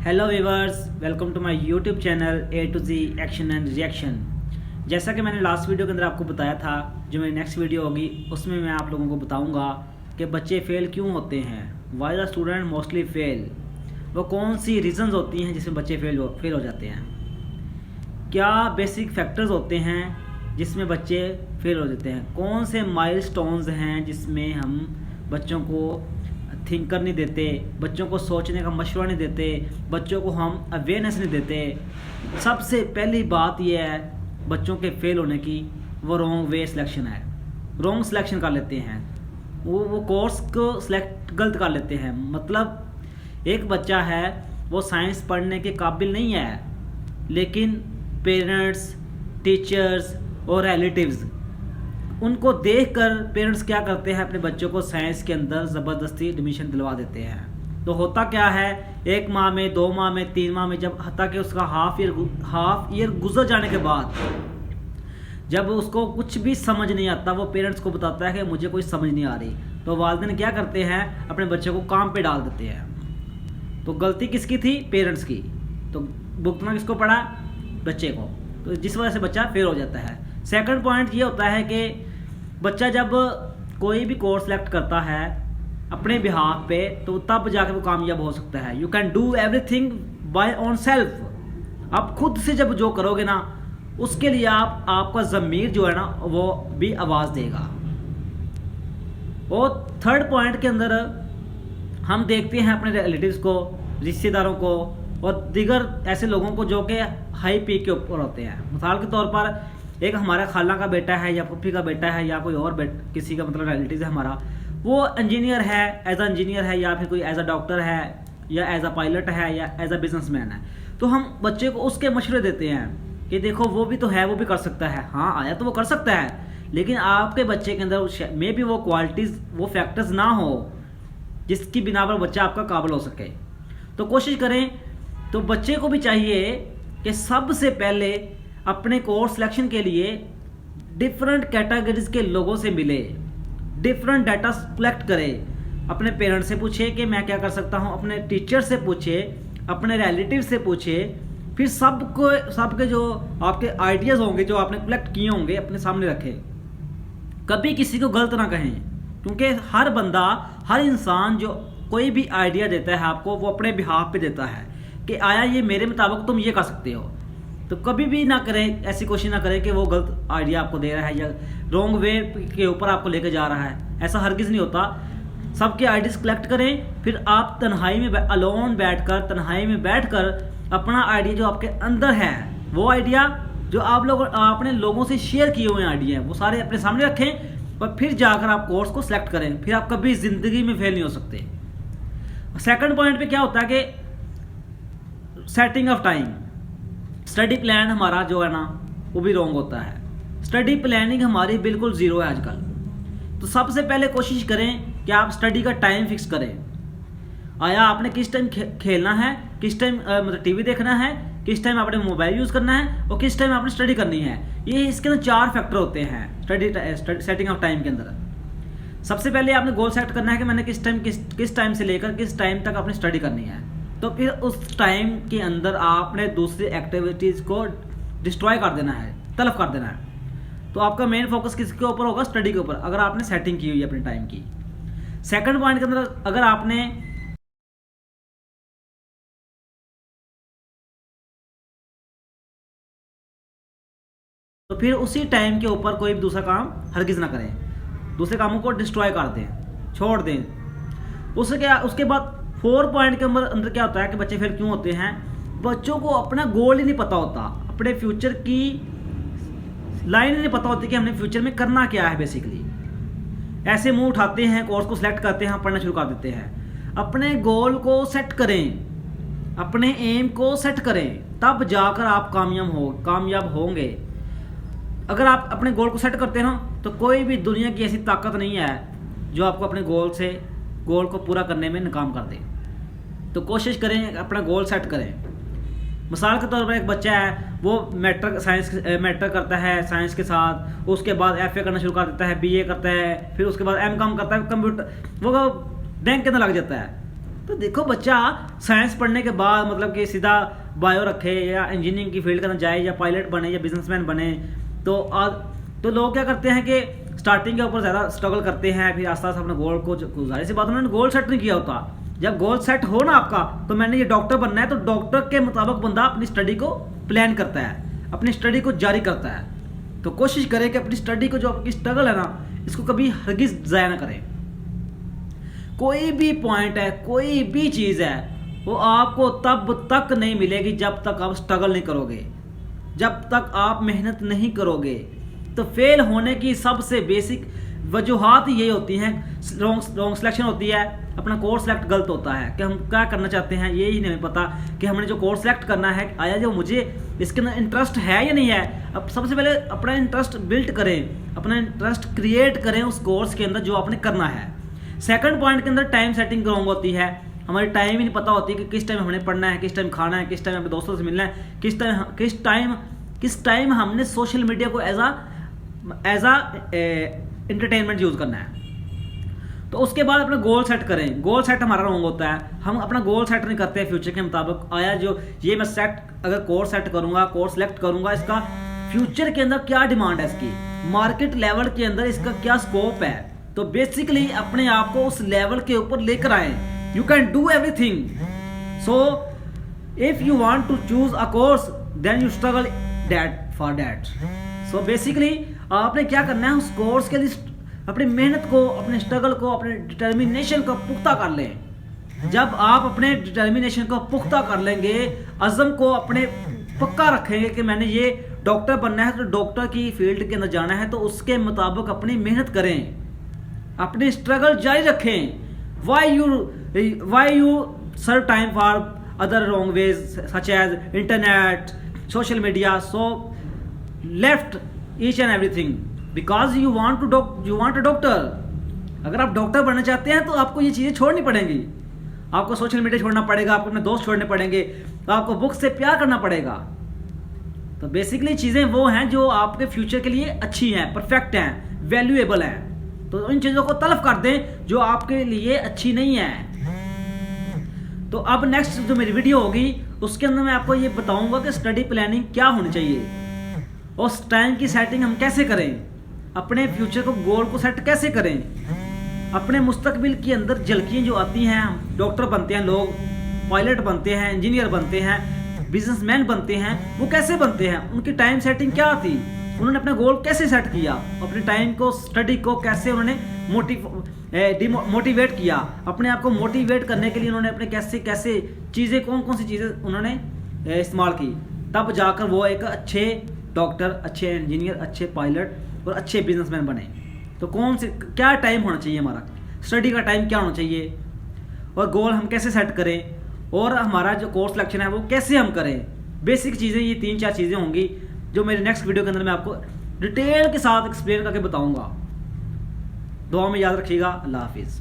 Hello viewers, welcome to my YouTube channel A to Z action and reaction. जैसा कि मैंने last video के अंदर आपको बताया था, जो मेरी नेक्स्ट वीडियो होगी उसमें मैं आप लोगों को बताऊंगा कि बच्चे फेल क्यों होते हैं, why the student mostly fail. वो कौन सी रीज़न्स होती हैं जिसमें बच्चे फेल हो जाते हैं, क्या बेसिक फैक्टर्स होते हैं जिसमें बच्चे फेल हो जाते हैं, कौन से माइलस्टोन्स हैं जिसमें हम बच्चों को थिंकर नहीं देते, बच्चों को सोचने का मशवरा नहीं देते, बच्चों को हम अवेयरनेस नहीं देते। सबसे पहली बात यह है बच्चों के फेल होने की, वो रॉन्ग वे सिलेक्शन है। रॉन्ग सिलेक्शन कर लेते हैं, वो कोर्स को सिलेक्ट गलत कर लेते हैं। मतलब एक बच्चा है वो साइंस पढ़ने के काबिल नहीं है, लेकिन पेरेंट्स, टीचर्स और रिलेटिव्स उनको देखकर पेरेंट्स क्या करते हैं, अपने बच्चों को साइंस के अंदर ज़बरदस्ती एडमिशन दिलवा देते हैं। तो होता क्या है, 1 माह में, 2 माह में, 3 माह में, जब हत्ता कि उसका हाफ ईयर गुजर जाने के बाद जब उसको कुछ भी समझ नहीं आता, वो पेरेंट्स को बताता है कि मुझे कोई समझ नहीं आ रही, तो वालिदैन क्या करते हैं, अपने बच्चे को काम पे डाल देते हैं। तो गलती किसकी थी? पेरेंट्स की। तो भुगतना किसको पड़ा? बच्चे को। तो जिस वजह से बच्चा फेल हो जाता है। सेकंड पॉइंट ये होता है कि बच्चा जब कोई भी कोर्स सेलेक्ट करता है अपने बिहाफ पे, तो तब जाके वो कामयाब हो सकता है। You can do everything by on self. आप खुद से जब जो करोगे ना, उसके लिए आपका ज़मीर जो है ना वो भी आवाज़ देगा। और थर्ड पॉइंट के अंदर हम देखते हैं अपने रिलेटिव्स को, रिश्तेदारों को और दीगर ऐसे लोगों को जो कि हाई पी के ऊपर होते हैं। मिसाल के तौर पर एक हमारा खाला का बेटा है या पुप्पी का बेटा है या कोई और किसी का मतलब रिलेटिव है हमारा, वो इंजीनियर है, एज अ इंजीनियर है, या फिर कोई एज अ डॉक्टर है, या एज अ पायलट है, या एज अ बिजनेसमैन है। तो हम बच्चे को उसके मशवरे देते हैं कि देखो वो भी तो है, वो भी कर सकता है। हाँ, आया तो वो कर सकता है, लेकिन आपके बच्चे के अंदर मे भी वो क्वालिटीज़, वो फैक्टर्स ना हो जिसकी बिना पर बच्चा आपका काबिल हो सके। तो कोशिश करें। तो बच्चे को भी चाहिए कि सबसे पहले अपने कोर्स सिलेक्शन के लिए डिफरेंट कैटेगरीज के लोगों से मिले, डिफरेंट डाटा कलेक्ट करे, अपने पेरेंट्स से पूछे कि मैं क्या कर सकता हूँ, अपने टीचर से पूछे, अपने रिलेटिव से पूछे, फिर सबके जो आपके आइडियाज़ होंगे जो आपने कलेक्ट किए होंगे अपने सामने रखें। कभी किसी को गलत ना कहें, क्योंकि हर बंदा, हर इंसान जो कोई भी आइडिया देता है आपको, वो अपने बिहाफ पे देता है कि आया ये मेरे मुताबिक तुम ये कर सकते हो। तो कभी भी ना करें, ऐसी कोशिश ना करें कि वो गलत आइडिया आपको दे रहा है या रॉन्ग वे के ऊपर आपको लेकर जा रहा है। ऐसा हरगिज़ नहीं होता। सबके आइडियाज़ कलेक्ट करें, फिर आप तन्हाई में अलोन बैठकर, तन्हाई में बैठकर अपना आइडिया जो आपके अंदर है, वो आइडिया जो आप लोग आपने लोगों से शेयर किए हुए आइडिया हैं, वो सारे अपने सामने रखें और फिर जाकर आप कोर्स को सिलेक्ट करें। फिर आप कभी ज़िंदगी में फेल नहीं हो सकते। सेकंड पॉइंट पे क्या होता है कि setting of time, study plan हमारा जो है ना वो भी रॉन्ग होता है। स्टडी प्लानिंग हमारी बिल्कुल ज़ीरो है आजकल। तो सबसे पहले कोशिश करें कि आप स्टडी का टाइम फिक्स करें। आया आपने किस टाइम खेलना है, किस टाइम मतलब टीवी देखना है, किस टाइम आपने मोबाइल यूज़ करना है और किस टाइम आपने स्टडी करनी है। ये इसके अंदर 4 फैक्टर होते हैं स्टडी सेटिंग ऑफ टाइम के अंदर। सबसे पहले आपने गोल सेट करना है कि मैंने किस टाइम से लेकर किस टाइम तक आपने स्टडी करनी है। तो फिर उस टाइम के अंदर आपने दूसरी एक्टिविटीज़ को डिस्ट्रॉय कर देना है, तलब कर देना है। तो आपका मेन फोकस किसके ऊपर होगा? स्टडी के ऊपर, अगर आपने सेटिंग की हुई है अपने टाइम की। सेकंड पॉइंट के अंदर अगर आपने तो फिर उसी टाइम के ऊपर कोई भी दूसरा काम हरगिज़ ना करें, दूसरे कामों को डिस्ट्रॉय कर दें, छोड़ दें। उसके बाद 4 पॉइंट के अंदर क्या होता है कि बच्चे फेल क्यों होते हैं? बच्चों को अपना गोल ही नहीं पता होता, अपने फ्यूचर की लाइन ही नहीं पता होती कि हमने फ्यूचर में करना क्या है। बेसिकली ऐसे मुंह उठाते हैं, कोर्स को सिलेक्ट करते हैं, पढ़ना शुरू कर देते हैं। अपने गोल को सेट करें, अपने एम को सेट करें, तब जाकर आप कामयाब होंगे। अगर आप अपने गोल को सेट करते हैं ना, तो कोई भी दुनिया की ऐसी ताकत नहीं है जो आपको अपने गोल को पूरा करने में नाकाम कर दे। तो कोशिश करें, अपना गोल सेट करें। मिसाल के तौर पर एक बच्चा है, वो मैट्रिक करता है साइंस के साथ, उसके बाद FA करना शुरू कर देता है, BA करता है, फिर उसके बाद MCOM करता है, कंप्यूटर वो बैंक के अंदर लग जाता है। तो देखो बच्चा साइंस पढ़ने के बाद मतलब कि सीधा बायो रखे या इंजीनियरिंग की फील्ड करना जाए या पायलट बने या बिजनेसमैन बने, तो लोग क्या करते हैं कि स्टार्टिंग के ऊपर ज़्यादा स्ट्रगल करते हैं, फिर आस्ते आस्ते अपने गोल को, जाहिर सी बात उन्होंने गोल सेट नहीं किया होता। जब गोल सेट हो ना आपका, तो मैंने ये डॉक्टर बनना है, तो डॉक्टर के मुताबिक बंदा अपनी स्टडी को प्लान करता है, अपनी स्टडी को जारी करता है। तो कोशिश करें कि अपनी स्टडी को, जो आपकी स्ट्रगल है ना, इसको कभी हरगिज़ ज़ाया ना करें। कोई भी पॉइंट है, कोई भी चीज़ है, वो आपको तब तक नहीं मिलेगी जब तक आप स्ट्रगल नहीं करोगे, जब तक आप मेहनत नहीं करोगे। तो फेल होने की सबसे बेसिक वजूहात ये होती हैं, रॉन्ग सिलेक्शन होती है, अपना कोर्स सेलेक्ट गलत होता है कि हम क्या करना चाहते हैं ये ही नहीं पता कि हमने जो कोर्स सेलेक्ट करना है, आया जो मुझे इसके अंदर इंटरेस्ट है या नहीं है। अब सबसे पहले अपना इंटरेस्ट बिल्ड करें, अपना इंटरेस्ट क्रिएट करें उस कोर्स के अंदर जो आपने करना है। सेकंड पॉइंट के अंदर टाइम सेटिंग रॉन्ग होती है, हमारी टाइम ही नहीं पता होती कि किस टाइम हमने पढ़ना है, किस टाइम खाना है, किस टाइम अपने दोस्तों से मिलना है, किस टाइम हमने सोशल मीडिया को एज आ एंटरटेनमेंट यूज़ करना है। तो उसके बाद अपना गोल सेट करें। गोल सेट हमारा रॉन्ग होता है, हम अपना गोल सेट नहीं करते हैं फ्यूचर के मुताबिक। आया जो ये मैं अगर कोर्स सेट करूंगा, कोर्स सेलेक्ट करूंगा, इसका फ्यूचर के अंदर क्या डिमांड है, इसकी मार्केट लेवल के अंदर इसका क्या स्कोप है। तो बेसिकली अपने आप को उस लेवल के ऊपर लेकर आए। You can do everything. So if you want to choose a course then you struggle for that. So basically आपने क्या करना है, उस कोर्स के लिए अपनी मेहनत को, अपने स्ट्रगल को, अपने डिटर्मिनेशन को पुख्ता कर लें। जब आप अपने डिटर्मिनेशन को पुख्ता कर लेंगे, अज़म को अपने पक्का रखेंगे कि मैंने ये डॉक्टर बनना है, तो डॉक्टर की फील्ड के अंदर जाना है, तो उसके मुताबिक अपनी मेहनत करें, अपनी स्ट्रगल जारी रखें। Why you serve time for other wrong ways such as internet, social media, so left each and everything because you want a doctor. अगर आप डॉक्टर बनना चाहते हैं तो आपको ये चीज़ें छोड़नी पड़ेंगी। आपको सोशल मीडिया छोड़ना पड़ेगा, आपको अपने दोस्त छोड़ने पड़ेंगे, आपको बुक से प्यार करना पड़ेगा। तो बेसिकली चीज़ें वो हैं जो आपके फ्यूचर के लिए अच्छी हैं, परफेक्ट हैं, वैल्यूएबल हैं। तो इन चीज़ों को तलब कर दें जो आपके लिए अच्छी नहीं है। तो अब नेक्स्ट जो मेरी वीडियो होगी उसके अंदर मैं आपको ये बताऊंगा कि स्टडी प्लानिंग क्या होनी चाहिए, उस टाइम की सेटिंग हम कैसे करें, अपने फ्यूचर को, गोल को सेट कैसे करें, अपने मुस्तकबिल के अंदर झलकियाँ जो आती हैं, हम डॉक्टर बनते हैं, लोग पायलट बनते हैं, इंजीनियर बनते हैं, बिजनेसमैन बनते हैं, वो कैसे बनते हैं, उनकी टाइम सेटिंग क्या थी, उन्होंने अपना गोल कैसे सेट किया, अपने टाइम को, स्टडी को कैसे उन्होंने मोटिवेट किया, अपने आप को मोटिवेट करने के लिए उन्होंने अपने कैसे कैसे चीज़ें, कौन कौन सी चीज़ें उन्होंने इस्तेमाल की, तब जाकर वो एक अच्छे डॉक्टर, अच्छे इंजीनियर, अच्छे पायलट और अच्छे बिजनेसमैन बने। तो कौन से, क्या टाइम होना चाहिए हमारा, स्टडी का टाइम क्या होना चाहिए, और गोल हम कैसे सेट करें, और हमारा जो कोर्स सिलेक्शन है वो कैसे हम करें। बेसिक चीज़ें, ये 3-4 चीज़ें होंगी जो मेरे नेक्स्ट वीडियो के अंदर मैं आपको डिटेल के साथ एक्सप्लेन करके बताऊंगा। दुआ में याद रखिएगा। अल्लाह हाफिज़।